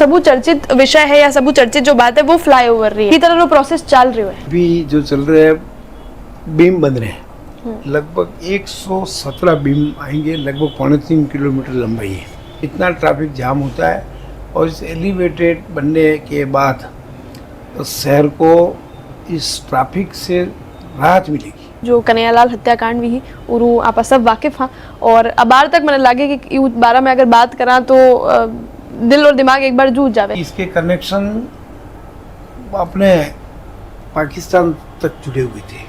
सबू चर्चित विषय है या सबू चर्चित जो बात है वो फ्लाईओवर रही है की तरह प्रोसेस चल रही है। अभी जो चल रहे हैं बीम बन रहे हैं, लगभग 117 बीम आएंगे, लगभग 3.5 किलोमीटर लंबाई है। इतना ट्रैफिक जाम होता है और इस एलिवेटेड बनने के बाद तो शहर को इस ट्रैफिक से राहत मिलेगी। जो कन्हैयालाल हत्याकांड भी उरू आप सब वाकिफ हाँ और अबार तक मैंने लगे कि यू बारे में अगर बात करा तो दिल और दिमाग एक बार जूझ जावे। इसके कनेक्शन अपने पाकिस्तान तक जुड़े हुए थे।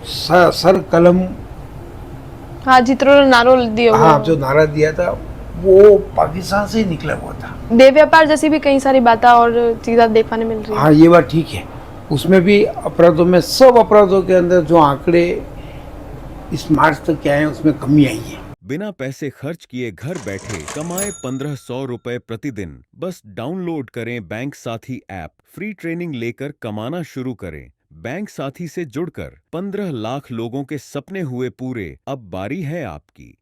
सर कलम हाँ जित्रो नारो दिया हाँ जो नारा दिया था वो पाकिस्तान से ही निकला हुआ था। बे व्यापार जैसी भी कई सारी बातें और चीज़ें देखने मिल रही है। हाँ ये बात ठीक है, उसमें भी अपराधों में सब अपराधों के अंदर जो आंकड़े इस मार्च तक के आए उसमें कमी आई है। बिना पैसे खर्च किए घर बैठे कमाए 1500 रुपए प्रतिदिन। बस डाउनलोड करें बैंक साथी ऐप। फ्री ट्रेनिंग लेकर कमाना शुरू करें। बैंक साथी से जुड़कर 15 लाख लोगों के सपने हुए पूरे। अब बारी है आपकी।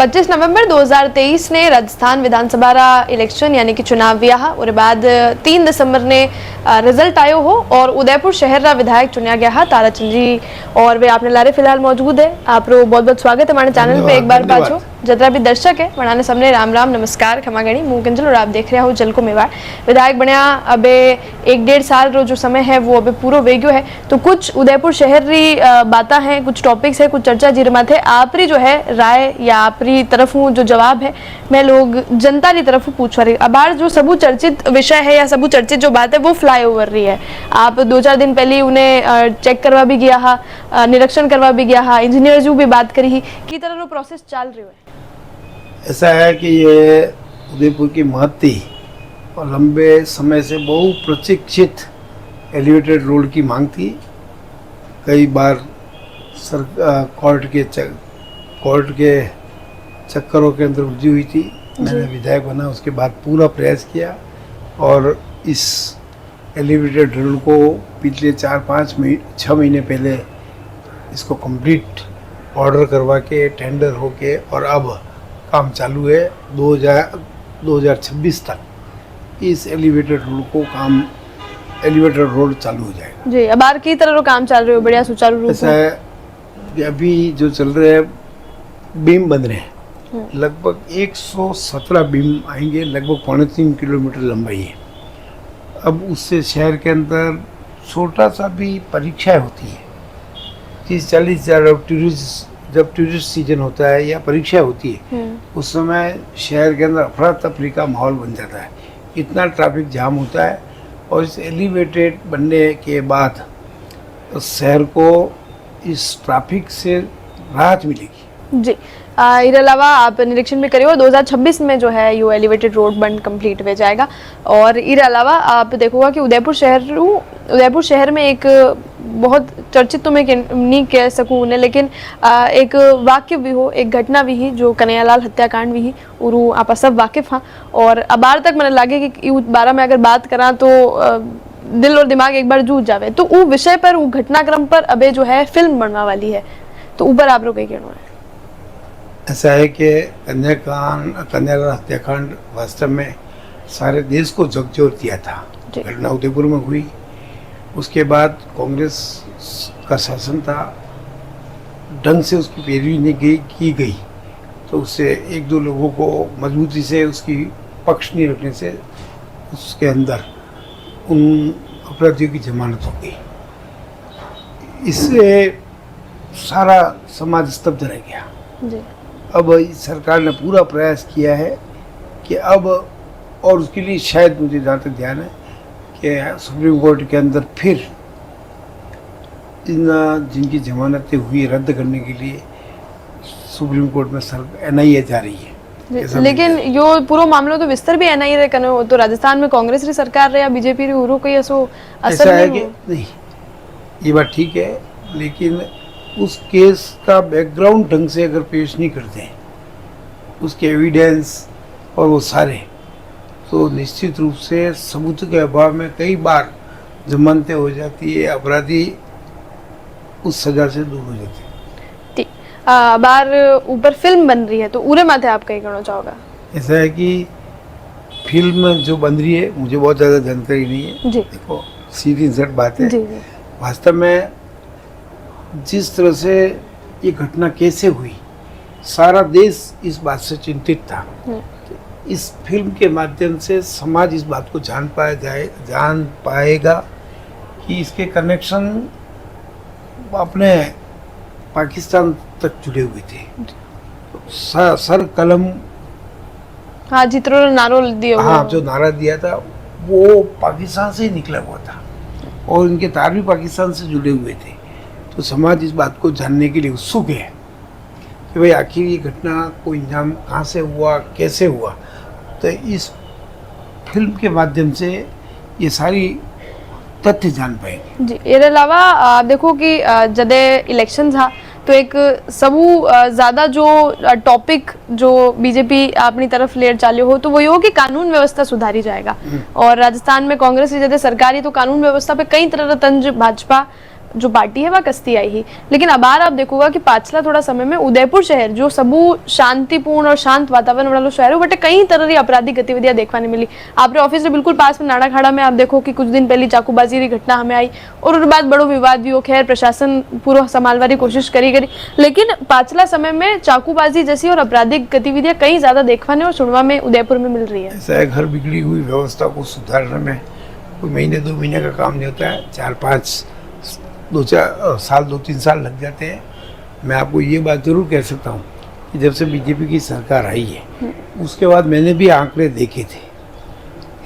25 नवंबर 2023 ने राजस्थान विधानसभा रा इलेक्शन यानी कि चुनाव हुआ है और बाद 3 दिसंबर ने रिजल्ट आयो हो और उदयपुर शहर रा विधायक चुनिया गया है ताराचंद जी और वे आपने लारे फिलहाल मौजूद है। आपरो बहुत बहुत स्वागत है हमारे चैनल पे एक बार पाछो। जितना भी दर्शक है बनाने सबने राम राम नमस्कार खमा गणी मुँह कंजल और आप देख रहे हो जल को मेवाड़। विधायक बनया अबे 1-1.5 साल रो जो समय है वो अबे पूरा वेग्यो है तो कुछ उदयपुर शहर री बातें हैं, कुछ टॉपिक्स है, कुछ चर्चा जी माथे आपरी जो है राय या आपरी तरफ जो जवाब है मैं लोग जनता की तरफ पूछवा रही। अबार जो सबू चर्चित विषय है या सबू चर्चित जो बात है वो फ्लाईओवर रही है। आप 2-4 दिन पहले उन्हें चेक करवा भी गया हा, निरीक्षण करवा भी गया हा, इंजीनियर जो भी बात करी की तरह प्रोसेस चल रही है। ऐसा है कि ये उदयपुर की महत्ती और लंबे समय से बहु प्रतीक्षित एलिवेटेड रोड की मांग थी। कई बार कोर्ट के चक्करों के अंदर उलझी हुई थी। मैंने विधायक बना उसके बाद पूरा प्रयास किया और इस एलिवेटेड रोड को पिछले 6 महीने पहले इसको कंप्लीट ऑर्डर करवा के टेंडर होके और अब काम चालू है। 2026 तक इस एलिवेटेड रोड को काम एलिवेटेड रोड चालू हो जाएगा। जी अब की तरह काम चल रही हो बढ़िया सुचारू रूप ऐसा है कि अभी जो चल रहे हैं बीम बन रहे हैं, लगभग 117 बीम आएंगे, लगभग 3.5 किलोमीटर लंबाई है। अब उससे शहर के अंदर छोटा सा भी परीक्षाएं होती है 30-40 हज़ार जब टूरिस्ट सीजन होता है या परीक्षा होती है उस समय शहर के अंदर अफरा तफरी का माहौल बन जाता है। इतना ट्रैफिक जाम होता है और इस एलिवेटेड बनने के बाद तो शहर को इस ट्रैफिक से राहत मिलेगी। जी इसके अलावा आप निरीक्षण भी करिए 2026 में जो है ये एलिवेटेड रोड बन कंप्लीट हो जाएगा और इसके अलावा आप देखोगा कि उदयपुर शहर में एक बहुत चर्चित तो मैं नहीं कह सकूँ उन्हें लेकिन एक वाक्य भी हो, एक घटना भी ही जो कन्हैयालाल हत्याकांड भी उरू आप सब वाकिफ हाँ और अबार तक मैंने लगे कि यू बारे में अगर बात करा तो दिल और दिमाग एक बार जूझ जावे तो वो विषय पर वो घटनाक्रम पर अबे जो है फिल्म बनने वाली है तो ऊपर आप लोग कहीं कहना है। ऐसा है कि कन्हैयालाल हत्याकांड वास्तव में सारे देश को झकझोर दिया था। घटना उदयपुर में हुई, उसके बाद कांग्रेस का शासन था, ढंग से उसकी पैरवी नहीं की गई तो उससे 1-2 लोगों को मजबूती से उसकी पक्ष नहीं रखने से उसके अंदर उन अपराधियों की जमानत हो गई। इससे सारा समाज स्तब्ध रह गया। जी। अब सरकार ने पूरा प्रयास किया है कि अब और उसके लिए शायद मुझे जहाँ तक ध्यान है कि सुप्रीम कोर्ट के अंदर फिर इन जिनकी जमानतें हुई रद्द करने के लिए सुप्रीम कोर्ट में NIA जा रही है। लेकिन यो पूरा मामला तो विस्तार भी NIA करने हो तो राजस्थान में कांग्रेस की सरकार रहे या बीजेपी री उरो कोई ऐसा असर है नहीं कि नहीं, ये बात ठीक है लेकिन उस केस का बैकग्राउंड ढंग से अगर पेश नहीं करते हैं उसके एविडेंस और वो सारे तो निश्चित रूप से सबूत के अभाव में कई बार जमानतें हो जाती है, अपराधी उस सजा से दूर हो जाते हैं। बार ऊपर फिल्म बन रही है तो उरे माथे आप कहीं कहना चाहोगे? ऐसा है कि फिल्म जो बन रही है मुझे बहुत ज़्यादा जानकारी नहीं है। जी देखो सीधी सट बात है, जी जी वास्तव में जिस तरह से ये घटना कैसे हुई, सारा देश इस बात से चिंतित था। इस फिल्म के माध्यम से समाज इस बात को जान पाएगा कि इसके कनेक्शन अपने पाकिस्तान तक जुड़े हुए थे। सर कलम हाँ जित्रो नारो दिया हुआ हाँ जो नारा दिया था वो पाकिस्तान से ही निकला हुआ था और इनके तार भी पाकिस्तान से जुड़े हुए थे। तो समाज इस बात को जानने के लिए उत्सुक है कि भाई आखिर ये घटना को इंजाम कहाँ से हुआ, कैसे हुआ। तो इस फिल्म के माध्यम से ये सारी तथ्य जान पाएंगे। जी ये अलावा आप देखो कि जदे इलेक्शन था तो एक सबू ज्यादा जो टॉपिक जो बीजेपी अपनी तरफ लेर चाल्यो हो तो वो ये हो कि कानून व्यवस्था सुधारी जाएगा। और राजस्थान में कांग्रेस की जदे सरकारी तो कानून व्यवस्था पे कई तरह तंज भाजपा जो पार्टी है वह कसती आई ही। लेकिन अब आप देखोगा कि पाछला थोड़ा समय में उदयपुर शहर जो सबू शांतिपूर्ण और शांत वातावरण वाला शहर हो बटे कई तरह की अपराधी गतिविधियां देखने मिली। आपरे ऑफिस के बिल्कुल पास में नाड़ा खाड़ा में आप देखो कि कुछ दिन पहले चाकूबाजी की घटना हमें आई और उसके बाद बड़ो विवाद भी हो। खैर प्रशासन पूरा संभालने की कोशिश करी लेकिन पाछला समय में चाकूबाजी जैसी और आपराधिक गतिविधियां कई ज्यादा देखने और सुनवा में उदयपुर में मिल रही है। ऐसा है, घर बिगड़ी हुई व्यवस्था को सुधारने में कोई महीने 2 महीने का काम नहीं होता है, 4-5 2-3 साल लग जाते हैं। मैं आपको ये बात जरूर कह सकता हूँ कि जब से बीजेपी की सरकार आई है उसके बाद मैंने भी आंकड़े देखे थे।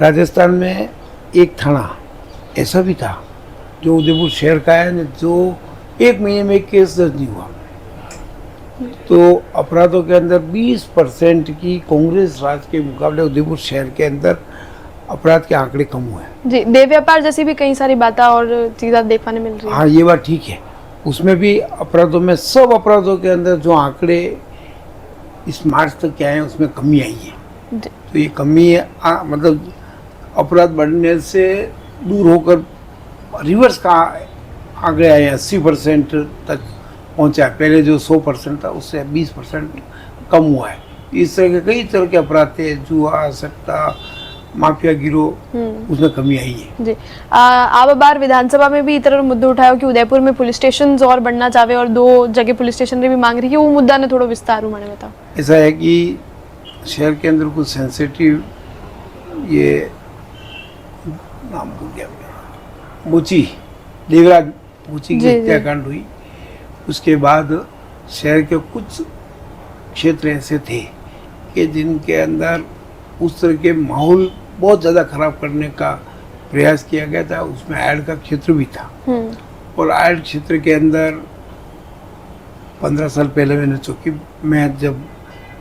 राजस्थान में एक थाना ऐसा भी था जो उदयपुर शहर का है जो 1 महीने में एक केस दर्ज नहीं हुआ। तो अपराधों के अंदर 20% की कांग्रेस राज के मुकाबले उदयपुर शहर के अंदर अपराध के आंकड़े कम हुए हैं। जी देह व्यापार जैसी भी कई सारी बातें और चीजें देखने मिल रही है। हाँ ये बात ठीक है, उसमें भी अपराधों में सब अपराधों के अंदर जो आंकड़े इस मार्च तक के आए हैं उसमें कमी आई है। तो ये कमी मतलब अपराध बढ़ने से दूर होकर रिवर्स का आंकड़े आए 80% तक पहुंचा है। पहले जो 100% था उससे 20% कम हुआ है। इस तरह के कई तरह के अपराध थे, जुआ, सट्टा, माफिया गिरोह, उसमें कमी आई है। जी आप बार विधानसभा में भी इतर मुद्दे उठाया कि उदयपुर में पुलिस स्टेशन और बनना चाहे और 2 जगह पुलिस स्टेशन भी मांग रही है। वो मुद्दा ने थोड़ा विस्तार मैंने बताओ। ऐसा है कि शहर के अंदर कुछ सेंसिटिव ये नाम भूल गया मुची देवराज मुची की हत्याकांड हुई। उसके बाद शहर के कुछ क्षेत्र ऐसे थे कि जिनके अंदर उस तरह के माहौल बहुत ज़्यादा खराब करने का प्रयास किया गया था। उसमें आयड का क्षेत्र भी था और आयड क्षेत्र के अंदर 15 साल पहले मैंने चौकी में जब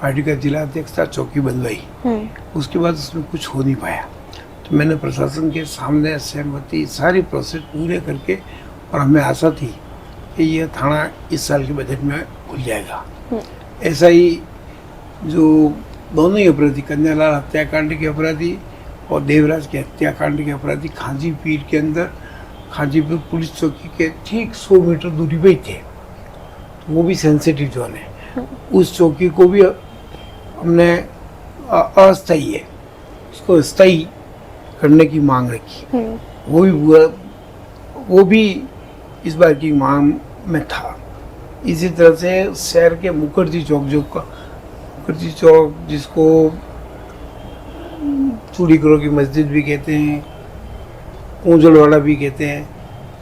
पार्टी का जिला अध्यक्ष था चौकी बनवाई। उसके बाद उसमें कुछ हो नहीं पाया तो मैंने प्रशासन के सामने सहमति सारी प्रोसेस पूरे करके और हमें आशा थी कि यह थाना इस साल के बजट में खुल जाएगा। ऐसा ही जो दोनों ही अपराधी कन्यालाल हत्याकांड के अपराधी और देवराज के हत्याकांड के अपराधी खांजी पीर के अंदर खांजीपुर पुलिस चौकी के ठीक 100 मीटर दूरी पे ही थे। तो वो भी सेंसिटिव जोन है। उस चौकी को भी हमने अस्थायी है उसको स्थायी करने की मांग रखी। वो भी इस बार की मांग में था। इसी तरह से शहर के मुखर्जी चौक जिसको चूड़ी करो की मस्जिद भी कहते हैं, ऊंजलवाड़ा भी कहते हैं,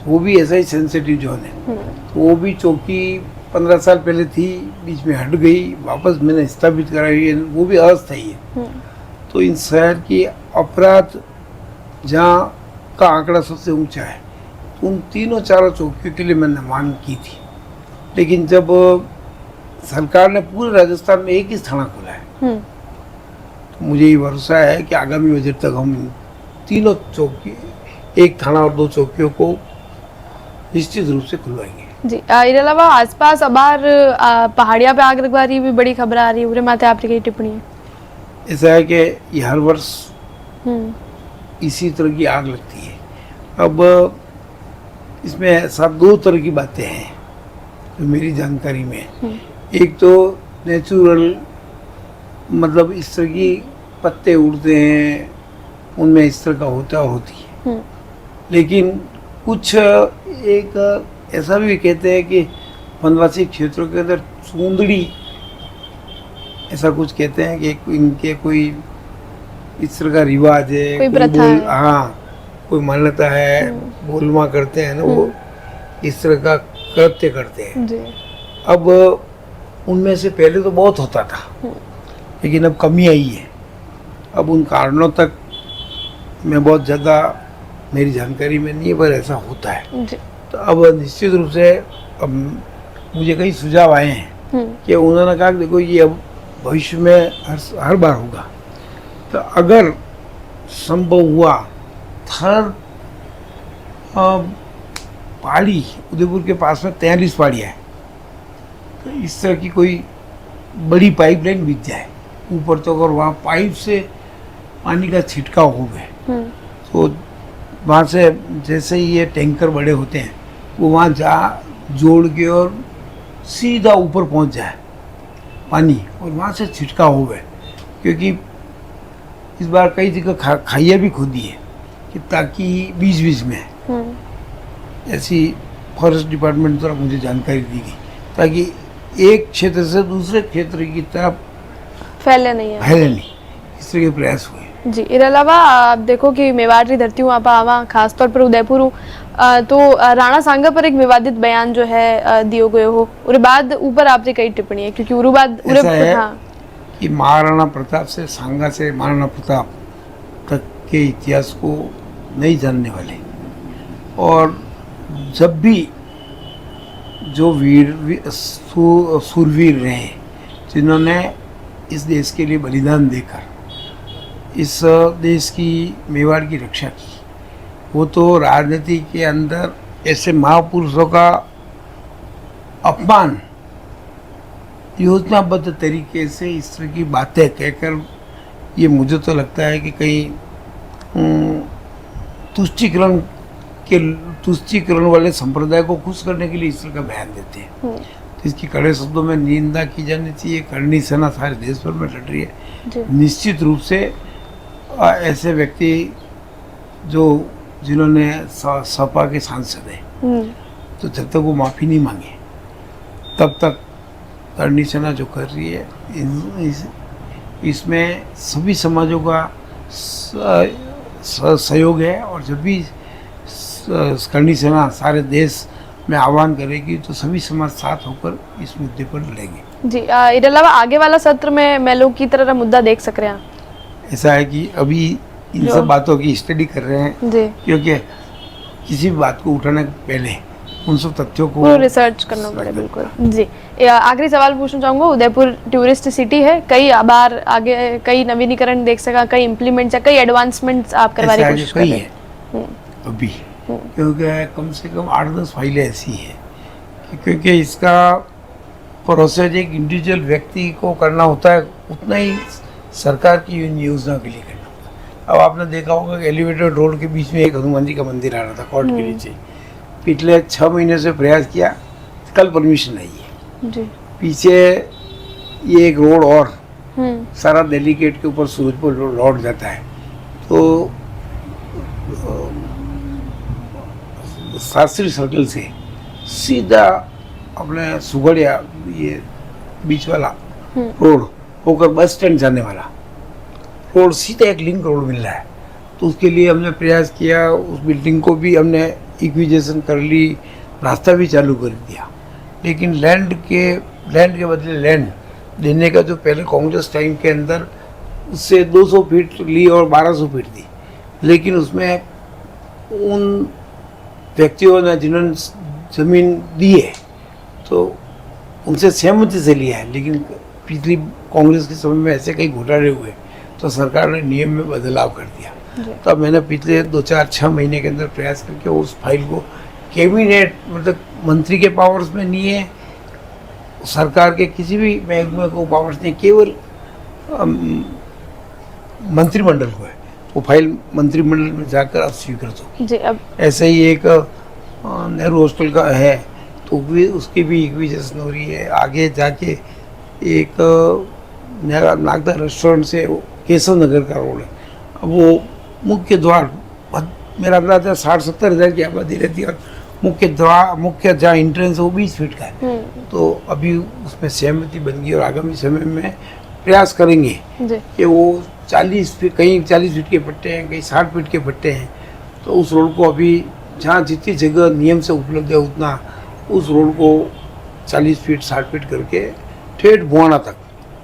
वो भी ऐसा ही सेंसिटिव जोन है। वो भी चौकी 15 साल पहले थी, बीच में हट गई, वापस मैंने स्थापित कराई है, वो भी अस्थायी है। तो इन शहर की अपराध जहाँ का आंकड़ा सबसे ऊंचा है उन तीनों चारों चौकियों के लिए मैंने मांग की थी। लेकिन जब सरकार ने पूरे राजस्थान में एक ही थाना खोला है तो मुझे ये भरोसा है कि आगामी बजट तक हम तीनों चौकी, एक थाना और 2 चौकियों को निश्चित रूप से खुलवाएंगे। जी इसके अलावा आसपास अबार पहाड़िया पे आग लगवारी भी बड़ी खबर आ रही है, उरे माथे आपकी कई टिप्पणी है? ऐसा है कि ये हर वर्ष इसी तरह की आग लगती है। अब इसमें सब 2 तरह की बातें हैं जो मेरी जानकारी में है। एक तो नेचुरल, मतलब इस तरह की पत्ते उड़ते हैं, उनमें इस तरह का होती है। लेकिन कुछ एक ऐसा भी कहते हैं कि वनवासी क्षेत्रों के अंदर चूंदड़ी, ऐसा कुछ कहते हैं कि इनके कोई इस तरह का रिवाज है, कोई प्रथा है। हाँ, कोई मान्यता है, बोलमा करते हैं ना, वो इस तरह का कृत्य करते हैं। जी। अब उनमें से पहले तो बहुत होता था, लेकिन अब कमी आई है। अब उन कारणों तक मैं बहुत ज़्यादा, मेरी जानकारी में नहीं है, पर ऐसा होता है। जी। तो अब निश्चित रूप से अब मुझे कई सुझाव आए हैं कि उन्होंने कहा कि देखो ये अब भविष्य में हर बार होगा। तो अगर संभव हुआ थर्ड पहाड़ी, उदयपुर के पास में 43 पहाड़ियाँ है, तो इस तरह की कोई बड़ी पाइपलाइन बिक जाए ऊपर तक, और वहाँ पाइप से पानी का छिड़काव हो गए, तो वहाँ से जैसे ही ये टैंकर बड़े होते हैं वो वहाँ जा जोड़ के और सीधा ऊपर पहुँच जाए पानी, और वहाँ से छिड़काव हो गए। क्योंकि इस बार कई जगह खाइयाँ भी खोदी है कि ताकि बीच बीच में ऐसी फॉरेस्ट डिपार्टमेंट द्वारा मुझे जानकारी दी गई, ताकि एक क्षेत्र से दूसरे क्षेत्र की तरफ फैले नहीं है। फैले नहीं, इस तरह के प्रयास हुए। जी, इसके अलावा आप देखो कि मेवाड़ की धरती हूँ आप आवा खास तौर पर उदयपुर हूँ, तो राणा सांगा पर एक विवादित बयान जो है दियो गयो हो, उसके बाद ऊपर आपसे कई टिप्पणी है, क्योंकि उरे बाद ऐसा है हाँ कि महाराणा प्रताप से सांगा से महाराणा प्रताप तक के इतिहास को नहीं जानने वाले, और जब भी जो सूरवीर रहे जिन्होंने इस देश के लिए बलिदान देकर इस देश की, मेवाड़ की रक्षा की, वो तो राजनीति के अंदर ऐसे महापुरुषों का अपमान योजनाबद्ध तरीके से इस तरह की बातें कहकर, ये मुझे तो लगता है कि कहीं तुष्टीकरण वाले संप्रदाय को खुश करने के लिए इस तरह का बयान देते हैं। तो इसकी कड़े शब्दों में निंदा की जानी चाहिए। करनी सेना सारे देश भर में लड़ रही है। निश्चित रूप से ऐसे व्यक्ति जिन्होंने सपा के सांसद हैं, तो जब तक वो माफ़ी नहीं मांगे तब तक करनी सेना जो कर रही है इसमें सभी समाजों का सहयोग है। और जब भी करनी सेना सारे देश में आह्वान करेगी तो सभी समाज साथ होकर इस मुद्दे पर लड़ेंगे। जी, इसके अलावा आगे वाला सत्र में मेलों की तरह मुद्दा देख सक रहे हैं। ऐसा है कि अभी इन सब बातों की स्टडी कर रहे हैं जी, क्योंकि किसी भी बात को उठाने के पहले उन सब तथ्यों को रिसर्च करना पड़े। बिल्कुल जी। आखिरी सवाल पूछना चाहूँगा, उदयपुर टूरिस्ट सिटी है, कई बार आगे कई नवीनीकरण देख सका, कई इम्प्लीमेंट्स या कई एडवांसमेंट आप करवा रही कोशिश कर रहे हैं अभी, क्योंकि कम से कम 8-10 फाइलें ऐसी हैं क्योंकि इसका प्रोसेस एक इंडिविजुअल व्यक्ति को करना होता है, उतना ही सरकार की योजना के लिए करना होता है। अब आपने देखा होगा कि एलिवेटेड रोड के बीच में एक हनुमान जी का मंदिर आ रहा था कोर्ट के नीचे, पिछले 6 महीने से प्रयास किया, कल परमिशन आई है जी। पीछे ये एक रोड और सारा दिल्ली गेट के ऊपर सूरजपुर रोड जाता है, तो शास्त्री सर्कल से सीधा अपने सुगड़िया ये बीच वाला रोड होकर बस स्टैंड जाने वाला रोड सीधा एक लिंक रोड मिल रहा है। तो उसके लिए हमने प्रयास किया, उस बिल्डिंग को भी हमने इक्विजेशन कर ली, रास्ता भी चालू कर दिया। लेकिन लैंड के बदले लैंड देने का जो पहले कांग्रेस टाइम के अंदर उससे 200 फीट ली और 1200 फीट दी, लेकिन उसमें उन व्यक्तियों ने जिन्होंने ज़मीन दी है तो उनसे सहमति से लिया है, लेकिन पिछली कांग्रेस के समय में ऐसे कई घोटाले हुए तो सरकार ने नियम में बदलाव कर दिया। तो मैंने पिछले 2-4-6 महीने के अंदर प्रयास करके उस फाइल को कैबिनेट, मतलब मंत्री के पावर्स में नहीं है, सरकार के किसी भी महकमे को पावर्स नहीं, केवल मंत्रिमंडल को है। वो फाइल मंत्रिमंडल में जाकर अब स्वीकृत होगी। जी, अब ऐसे ही एक नेहरू हॉस्टल का है, उसकी भी इक्विजेशन हो रही है। आगे जाके एक नागदा रेस्टोरेंट से केशव नगर का रोड है, अब वो मुख्य द्वार मेरा अंदाजा 60-70 हज़ार की आबादी रहती है और मुख्य जहाँ एंट्रेंस है वो 20 फीट का है। तो अभी उसमें सहमति बन गई और आगामी समय में प्रयास करेंगे जी कि वो 40 फीट, कहीं 40 फीट के पट्टे हैं, कहीं 60 फीट के पट्टे हैं, तो उस रोड को अभी जहाँ जितनी जगह नियम से उपलब्ध है उतना उस रोड को 40 फीट 60 फीट करके ठेठ भुआना तक,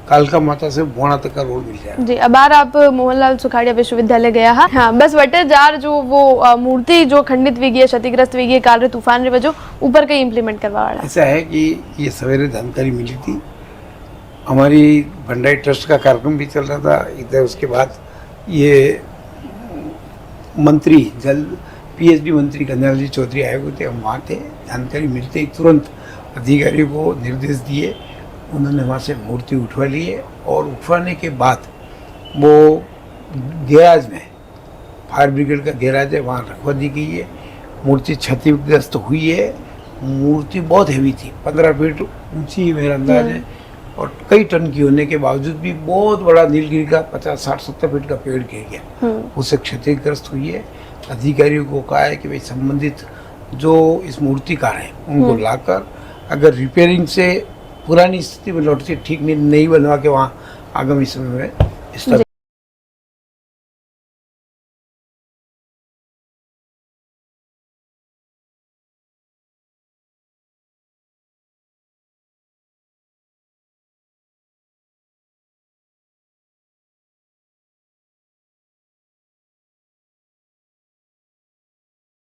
कालका माता से भुआना तक का रोड मिल जाएगा। जी अबार आप मोहनलाल सुखाड़िया विश्वविद्यालय गया हाँ बस वटे जार जो वो मूर्ति जो खंडित वी गई है, क्षतिग्रस्त वी गई काल रे तूफान रे वजह ऊपर कहीं इम्प्लीमेंट करवा वाला। ऐसा है कि ये सवेरे जानकारी मिली थी, हमारी भंडारी ट्रस्ट का कार्यक्रम भी चल रहा था इधर, उसके बाद ये मंत्री जल पीएचडी मंत्री कन्हैयालाल जी चौधरी आए हुए थे, हम वहाँ थे। जानकारी मिलते ही तुरंत अधिकारियों को निर्देश दिए, उन्होंने वहाँ से मूर्ति उठवा ली है और उठवाने के बाद वो गैराज में, फायर ब्रिगेड का गैराज है, वहाँ रखवा दी गई है। मूर्ति क्षतिग्रस्त हुई है, मूर्ति बहुत हैवी थी, 15 फीट ऊंची मेरा अंदाज है और कई टन की होने के बावजूद भी बहुत बड़ा नीलगिरी का 50-60-70 फीट का पेड़ गिर गया, उससे क्षतिग्रस्त हुई है। अधिकारियों को कहा है कि भाई संबंधित जो इस मूर्तिकार हैं उनको लाकर अगर रिपेयरिंग से पुरानी स्थिति में लौटती ठीक नहीं बनवा के वहाँ आगामी समय में